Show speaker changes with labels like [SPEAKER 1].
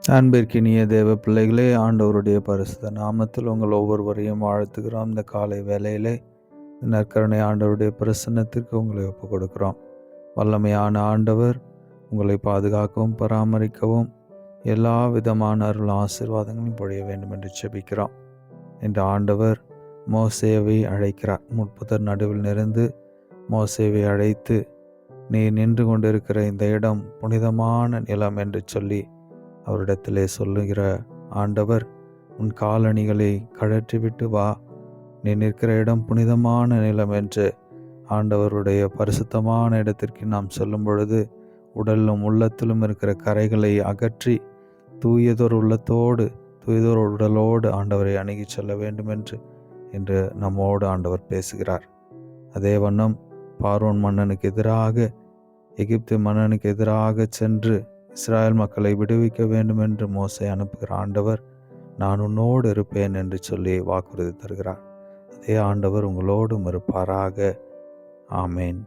[SPEAKER 1] அன்பிற்கினிய தேவ பிள்ளைகளே, ஆண்டவருடைய பரிசுத்த நாமத்தில் உங்கள் ஒவ்வொருவரையும் வாழ்த்துகிறோம். இந்த காலை வேளையிலே நற்கருணை ஆண்டவருடைய பிரசன்னத்திற்கு உங்களை ஒப்புக் கொடுக்கிறோம். வல்லமையான ஆண்டவர் உங்களை பாதுகாக்கவும் பராமரிக்கவும் எல்லா விதமான அருள் ஆசீர்வாதங்களையும் பொழிய வேண்டும் என்று செபிக்கிறோம். இன்று ஆண்டவர் மோசேவை அழைக்கிறார். முட்புதர் நடுவில் இருந்து மோசேவை அழைத்து, நீ நின்று கொண்டிருக்கிற இந்த இடம் புனிதமான நிலம் என்று சொல்லி அவரிடத்திலே சொல்லுகிற ஆண்டவர், உன் காலணிகளை கழற்றிவிட்டு வா, நீ நிற்கிற இடம் புனிதமான நிலம் என்று ஆண்டவருடைய பரிசுத்தமான இடத்திற்கு நாம் சொல்லும் பொழுது, உடலிலும் உள்ளத்திலும் இருக்கிற கரைகளை அகற்றி தூயதொரு உள்ளத்தோடு தூயதொரு உடலோடு ஆண்டவரை அணுகி செல்ல வேண்டும் என்று இன்று நம்மோடு ஆண்டவர் பேசுகிறார். அதே வண்ணம் பார்வோன் மன்னனுக்கு எதிராக, எகிப்து மன்னனுக்கு எதிராக சென்று இஸ்ராயல் மக்களை விடுவிக்க வேண்டும் என்று மோசே அனுப்புகிற ஆண்டவர், நான் உன்னோடு இருப்பேன் என்று சொல்லி வாக்குறுதி தருகிறார். அதே ஆண்டவர் உங்களோடும் இருப்பாராக. ஆமேன்.